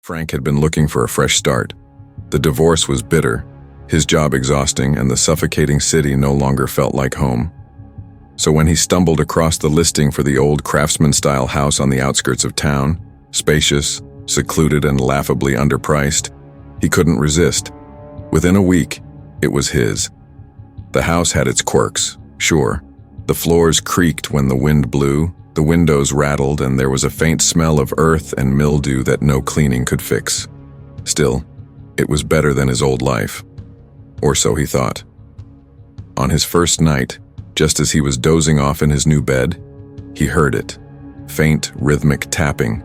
Frank had been looking for a fresh start. The divorce was bitter, his job exhausting, and the suffocating city no longer felt like home. So when he stumbled across the listing for the old craftsman-style house on the outskirts of town, spacious, secluded, and laughably underpriced, he couldn't resist. Within a week, it was his. The house had its quirks, sure. The floors creaked when the wind blew, the windows rattled, and there was a faint smell of earth and mildew that no cleaning could fix. Still, it was better than his old life. Or so he thought. On his first night, just as he was dozing off in his new bed, he heard it. Faint, rhythmic tapping.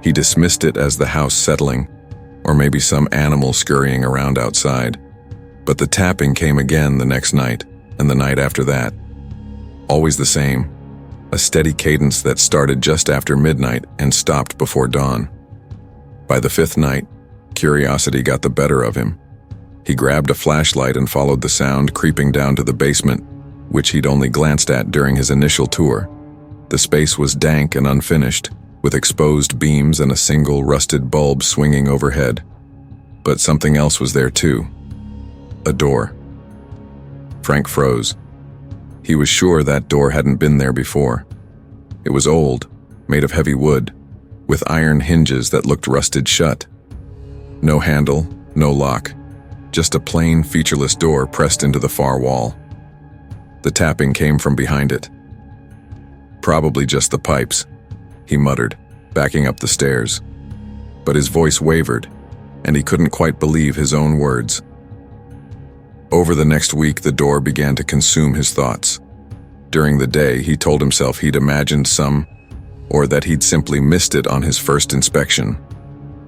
He dismissed it as the house settling, or maybe some animal scurrying around outside. But the tapping came again the next night, and the night after that. Always the same. A steady cadence that started just after midnight and stopped before dawn. By the fifth night, curiosity got the better of him. He grabbed a flashlight and followed the sound creeping down to the basement, which he'd only glanced at during his initial tour. The space was dank and unfinished, with exposed beams and a single rusted bulb swinging overhead. But something else was there too. A door. Frank froze. He was sure that door hadn't been there before. It was old, made of heavy wood, with iron hinges that looked rusted shut. No handle, no lock, just a plain, featureless door pressed into the far wall. The tapping came from behind it. Probably just the pipes, he muttered, backing up the stairs. But his voice wavered, and he couldn't quite believe his own words. Over the next week, the door began to consume his thoughts. During the day, he told himself he'd imagined or that he'd simply missed it on his first inspection.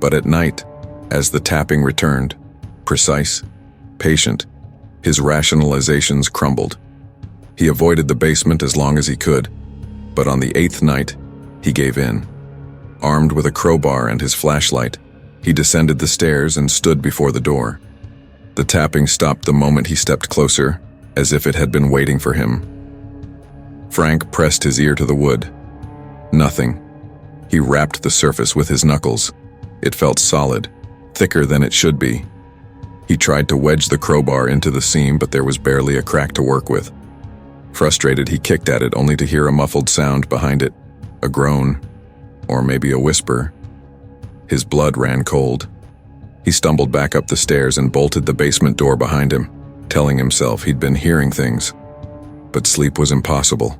But at night, as the tapping returned, precise, patient, his rationalizations crumbled. He avoided the basement as long as he could, but on the eighth night, he gave in. Armed with a crowbar and his flashlight, he descended the stairs and stood before the door. The tapping stopped the moment he stepped closer, as if it had been waiting for him. Frank pressed his ear to the wood. Nothing. He rapped the surface with his knuckles. It felt solid, thicker than it should be. He tried to wedge the crowbar into the seam, but there was barely a crack to work with. Frustrated, he kicked at it only to hear a muffled sound behind it, a groan, or maybe a whisper. His blood ran cold. He stumbled back up the stairs and bolted the basement door behind him, telling himself he'd been hearing things. But sleep was impossible.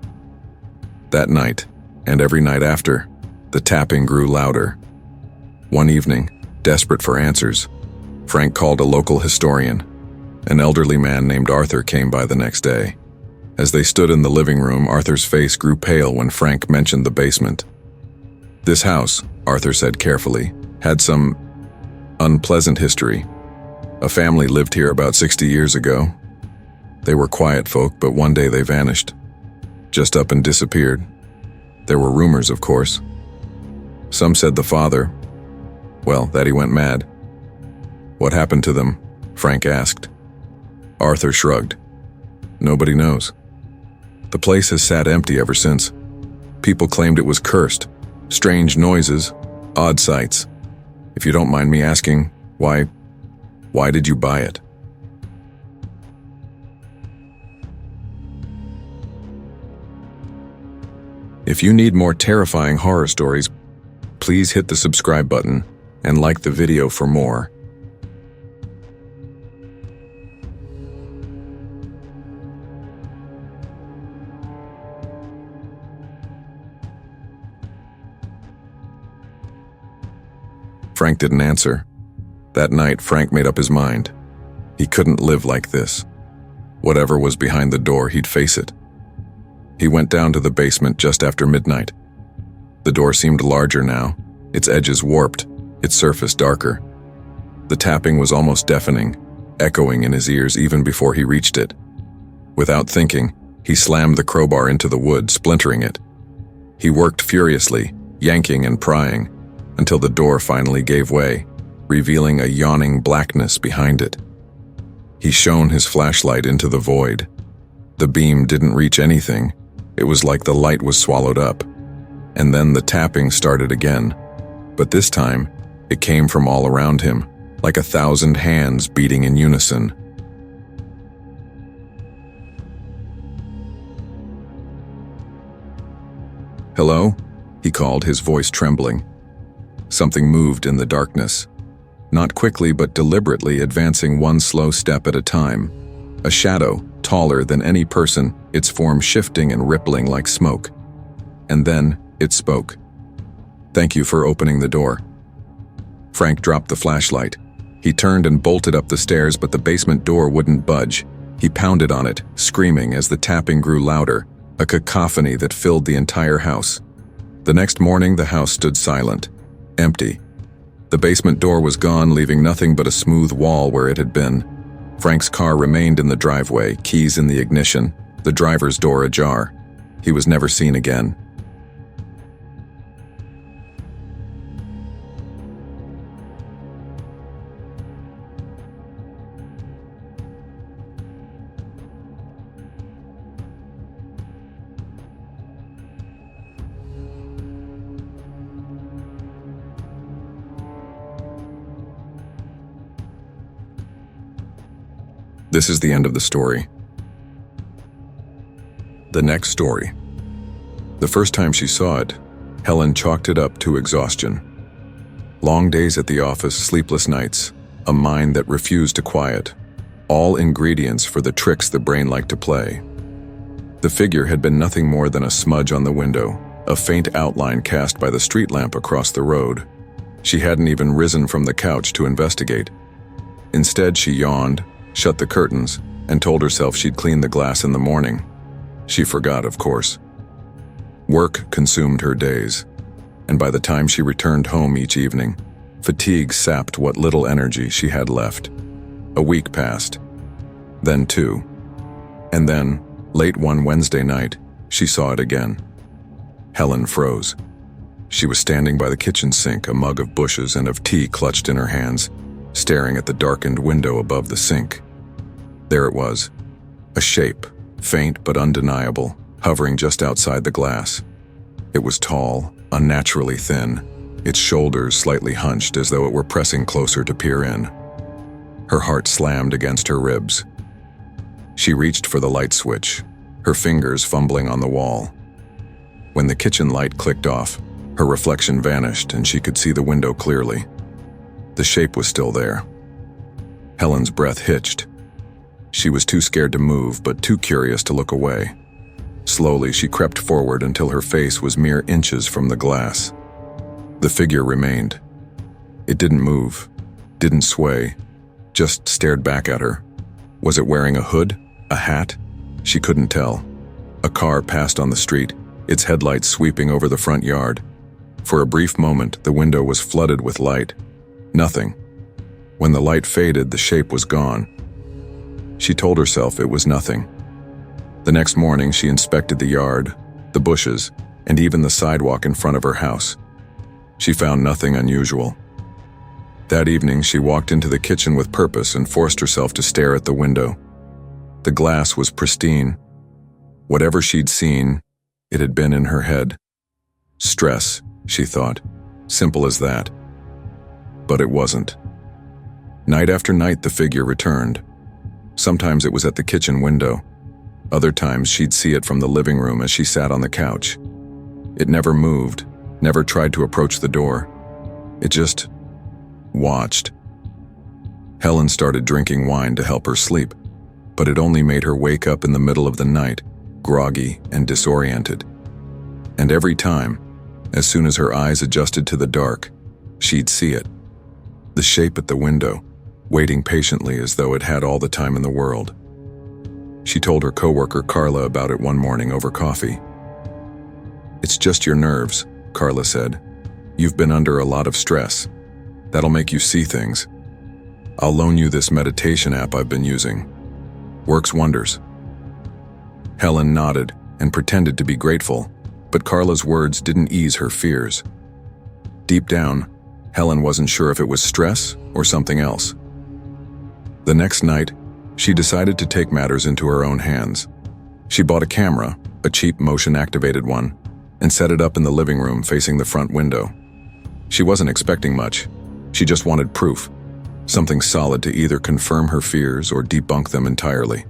That night, and every night after, the tapping grew louder. One evening, desperate for answers, Frank called a local historian. An elderly man named Arthur came by the next day. As they stood in the living room, Arthur's face grew pale when Frank mentioned the basement. This house, Arthur said carefully, had some unpleasant history. A family lived here about 60 years ago. They were quiet folk, but one day they vanished. Just up and disappeared. There were rumors, of course. Some said the father, that he went mad. What happened to them? Frank asked. Arthur shrugged. Nobody knows. The place has sat empty ever since. People claimed it was cursed. Strange noises, odd sights. If you don't mind me asking, why did you buy it? If you need more terrifying horror stories, please hit the subscribe button and like the video for more. Frank didn't answer. That night, Frank made up his mind. He couldn't live like this. Whatever was behind the door, he'd face it. He went down to the basement just after midnight. The door seemed larger now, its edges warped, its surface darker. The tapping was almost deafening, echoing in his ears even before he reached it. Without thinking, he slammed the crowbar into the wood, splintering it. He worked furiously, yanking and prying, until the door finally gave way, revealing a yawning blackness behind it. He shone his flashlight into the void. The beam didn't reach anything. It was like the light was swallowed up. And then the tapping started again. But this time, It came from all around him, like 1,000 hands beating in unison. "Hello?" he called, his voice trembling. Something moved in the darkness, not quickly but deliberately, advancing one slow step at a time. A shadow, taller than any person, its form shifting and rippling like smoke. And then it spoke. "Thank you for opening the door." Frank dropped the flashlight. He turned and bolted up the stairs, but the basement door wouldn't budge. He pounded on it, screaming as the tapping grew louder, a cacophony that filled the entire house. The next morning, the house stood silent, empty. The basement door was gone, leaving nothing but a smooth wall where it had been. Frank's car remained in the driveway, keys in the ignition, the driver's door ajar. He was never seen again. This is the end of the story. The next story. The first time she saw it, Helen chalked it up to exhaustion. Long days at the office, sleepless nights, a mind that refused to quiet. All ingredients for the tricks the brain liked to play. The figure had been nothing more than a smudge on the window, a faint outline cast by the street lamp across the road. She hadn't even risen from the couch to investigate. Instead, she yawned, shut the curtains, and told herself she'd clean the glass in the morning. She forgot, of course. Work consumed her days, and by the time she returned home each evening, fatigue sapped what little energy she had left. A week passed, then two, and then, late one Wednesday night, she saw it again. Helen froze. She was standing by the kitchen sink, a mug of Bush's and of tea clutched in her hands, staring at the darkened window above the sink. There it was, a shape, faint but undeniable, hovering just outside the glass. It was tall, unnaturally thin, its shoulders slightly hunched as though it were pressing closer to peer in. Her heart slammed against her ribs. She reached for the light switch, her fingers fumbling on the wall. When the kitchen light clicked off, her reflection vanished and she could see the window clearly. The shape was still there. Helen's breath hitched. She was too scared to move, but too curious to look away. Slowly, she crept forward until her face was mere inches from the glass. The figure remained. It didn't move, didn't sway, just stared back at her. Was it wearing a hood? A hat? She couldn't tell. A car passed on the street, its headlights sweeping over the front yard. For a brief moment, the window was flooded with light. Nothing. When the light faded, the shape was gone. She told herself it was nothing. The next morning, she inspected the yard, the bushes, and even the sidewalk in front of her house. She found nothing unusual. That evening, she walked into the kitchen with purpose and forced herself to stare at the window. The glass was pristine. Whatever she'd seen, it had been in her head. Stress, she thought. Simple as that. But it wasn't. Night after night, the figure returned. Sometimes it was at the kitchen window. Other times she'd see it from the living room as she sat on the couch. It never moved, never tried to approach the door. It just watched. Helen started drinking wine to help her sleep, but it only made her wake up in the middle of the night, groggy and disoriented. And every time, as soon as her eyes adjusted to the dark, she'd see it. The shape at the window, waiting patiently as though it had all the time in the world. She told her coworker Carla about it one morning over coffee. "It's just your nerves," Carla said. "You've been under a lot of stress. That'll make you see things. I'll loan you this meditation app I've been using. Works wonders." Helen nodded and pretended to be grateful, but Carla's words didn't ease her fears. Deep down, Helen wasn't sure if it was stress or something else. The next night, she decided to take matters into her own hands. She bought a camera, a cheap motion-activated one, and set it up in the living room facing the front window. She wasn't expecting much. She just wanted proof, something solid to either confirm her fears or debunk them entirely.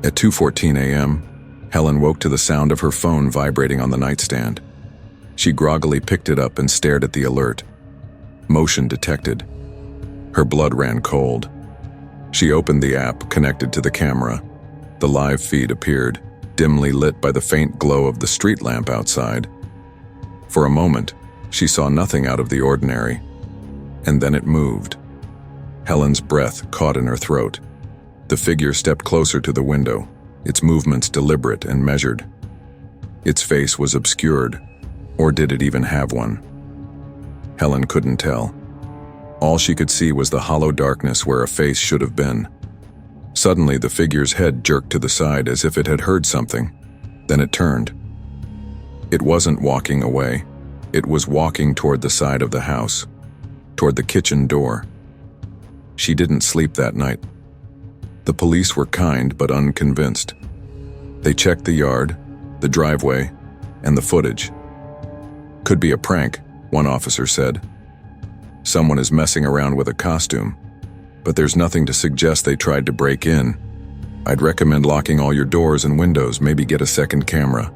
At 2:14 a.m., Helen woke to the sound of her phone vibrating on the nightstand. She groggily picked it up and stared at the alert. Motion detected. Her blood ran cold. She opened the app connected to the camera. The live feed appeared, dimly lit by the faint glow of the street lamp outside. For a moment, she saw nothing out of the ordinary. And then it moved. Helen's breath caught in her throat. The figure stepped closer to the window, its movements deliberate and measured. Its face was obscured, or did it even have one? Helen couldn't tell. All she could see was the hollow darkness where a face should have been. Suddenly, the figure's head jerked to the side as if it had heard something. Then it turned. It wasn't walking away. It was walking toward the side of the house, toward the kitchen door. She didn't sleep that night. The police were kind but unconvinced. They checked the yard, the driveway, and the footage. Could be a prank, one officer said. Someone is messing around with a costume, but there's nothing to suggest they tried to break in. I'd recommend locking all your doors and windows, maybe get a second camera.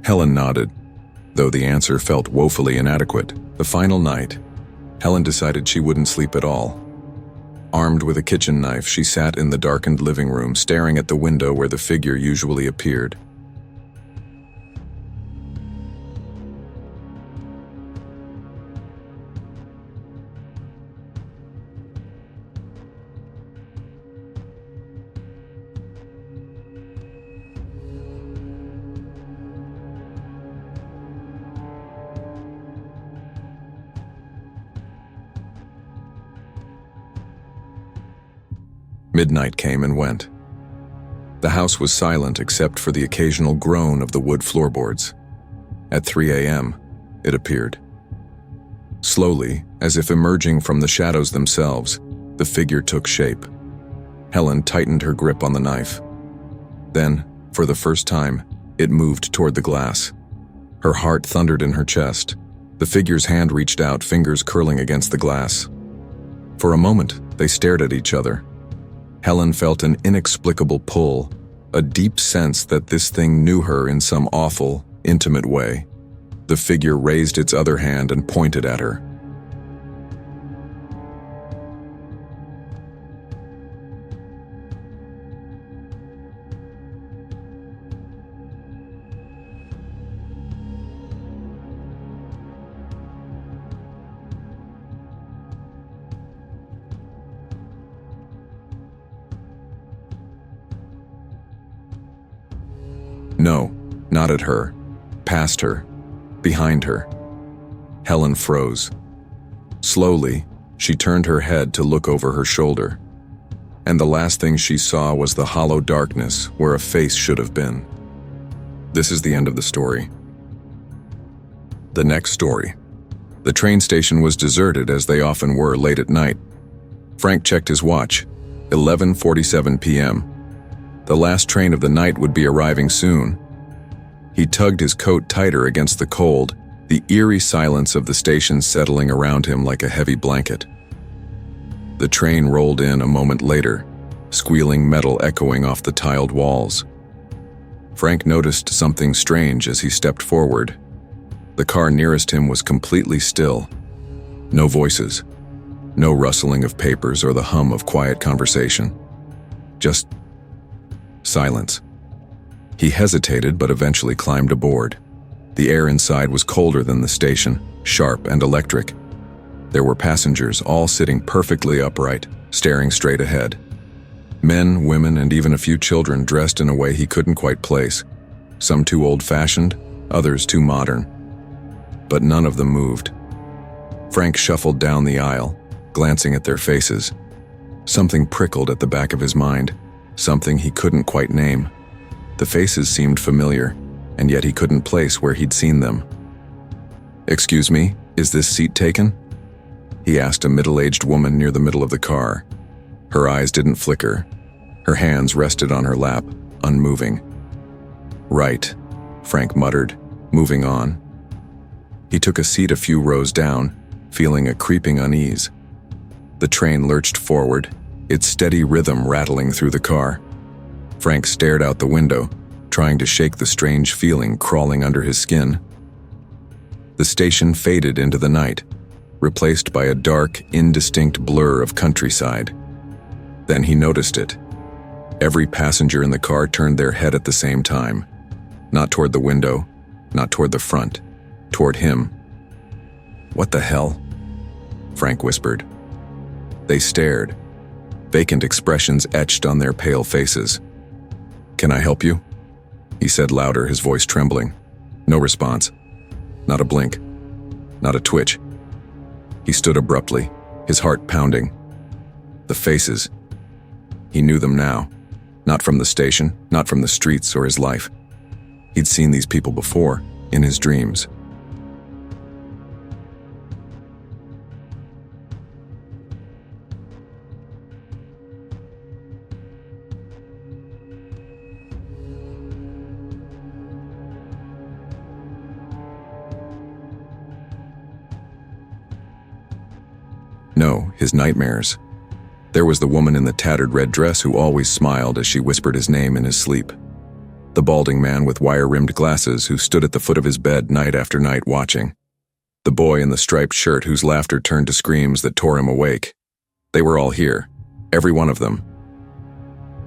Helen nodded, though the answer felt woefully inadequate. The final night, Helen decided she wouldn't sleep at all. Armed with a kitchen knife, she sat in the darkened living room, staring at the window where the figure usually appeared. Midnight came and went. The house was silent except for the occasional groan of the wood floorboards. At 3 a.m., it appeared. Slowly, as if emerging from the shadows themselves, the figure took shape. Helen tightened her grip on the knife. Then, for the first time, it moved toward the glass. Her heart thundered in her chest. The figure's hand reached out, fingers curling against the glass. For a moment, they stared at each other. Helen felt an inexplicable pull, a deep sense that this thing knew her in some awful, intimate way. The figure raised its other hand and pointed at her. No, not at her. Past her. Behind her. Helen froze. Slowly, she turned her head to look over her shoulder. And the last thing she saw was the hollow darkness where a face should have been. This is the end of the story. The next story. The train station was deserted, as they often were late at night. Frank checked his watch. 11:47 p.m. The last train of the night would be arriving soon. He tugged his coat tighter against the cold, the eerie silence of the station settling around him like a heavy blanket. The train rolled in a moment later, squealing metal echoing off the tiled walls. Frank noticed something strange as he stepped forward. The car nearest him was completely still. No voices, no rustling of papers or the hum of quiet conversation. Just silence. He hesitated but eventually climbed aboard. The air inside was colder than the station, sharp and electric. There were passengers, all sitting perfectly upright, staring straight ahead. Men, women, and even a few children dressed in a way he couldn't quite place. Some too old-fashioned, others too modern. But none of them moved. Frank shuffled down the aisle, glancing at their faces. Something prickled at the back of his mind, something he couldn't quite name. The faces seemed familiar, and yet he couldn't place where he'd seen them. "Excuse me, is this seat taken?" he asked a middle-aged woman near the middle of the car. Her eyes didn't flicker. Her hands rested on her lap, unmoving. "Right," Frank muttered, moving on. He took a seat a few rows down, feeling a creeping unease. The train lurched forward, its steady rhythm rattling through the car. Frank stared out the window, trying to shake the strange feeling crawling under his skin. The station faded into the night, replaced by a dark, indistinct blur of countryside. Then he noticed it. Every passenger in the car turned their head at the same time. Not toward the window, not toward the front, toward him. "What the hell?" Frank whispered. They stared, vacant expressions etched on their pale faces. "Can I help you?" he said louder, his voice trembling. No response. Not a blink. Not a twitch. He stood abruptly, his heart pounding. The faces. He knew them now. Not from the station, not from the streets or his life. He'd seen these people before, in his dreams. No, his nightmares. There was the woman in the tattered red dress who always smiled as she whispered his name in his sleep. The balding man with wire-rimmed glasses who stood at the foot of his bed night after night watching. The boy in the striped shirt whose laughter turned to screams that tore him awake. They were all here, every one of them.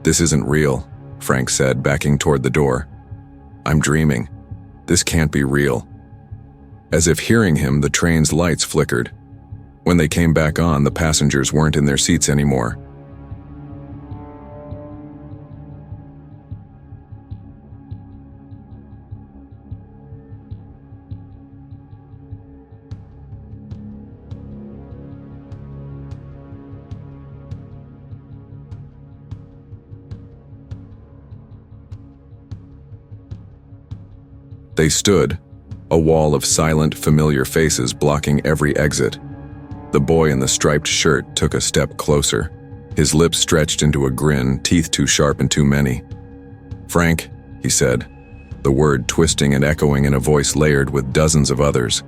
"This isn't real," Frank said, backing toward the door. "I'm dreaming. This can't be real." As if hearing him, the train's lights flickered. When they came back on, the passengers weren't in their seats anymore. They stood, a wall of silent, familiar faces blocking every exit. The boy in the striped shirt took a step closer, his lips stretched into a grin, teeth too sharp and too many. "Frank," he said, the word twisting and echoing in a voice layered with dozens of others.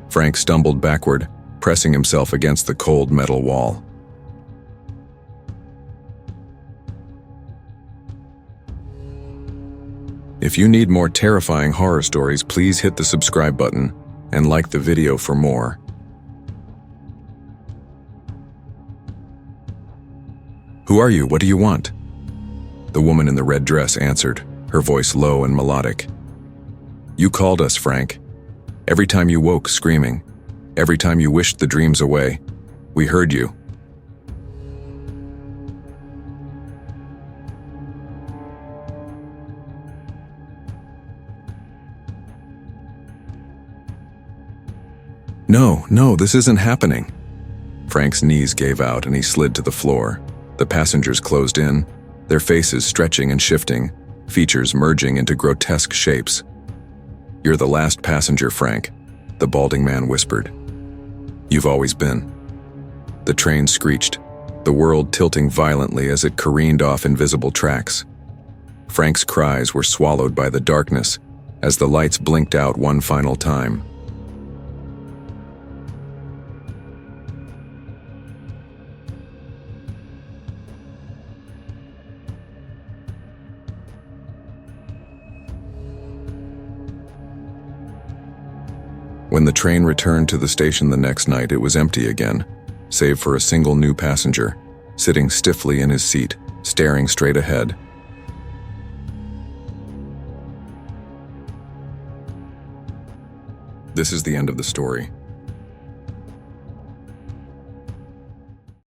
Frank stumbled backward, pressing himself against the cold metal wall. If you need more terrifying horror stories, please hit the subscribe button and like the video for more. "Who are you? What do you want?" The woman in the red dress answered, her voice low and melodic. "You called us, Frank. Every time you woke screaming, every time you wished the dreams away, we heard you." No, this isn't happening." Frank's knees gave out and he slid to the floor. The passengers closed in, their faces stretching and shifting, features merging into grotesque shapes. "You're the last passenger, Frank," the balding man whispered. "You've always been." The train screeched, the world tilting violently as it careened off invisible tracks. Frank's cries were swallowed by the darkness as the lights blinked out one final time. When the train returned to the station the next night, it was empty again, save for a single new passenger, sitting stiffly in his seat, staring straight ahead. This is the end of the story.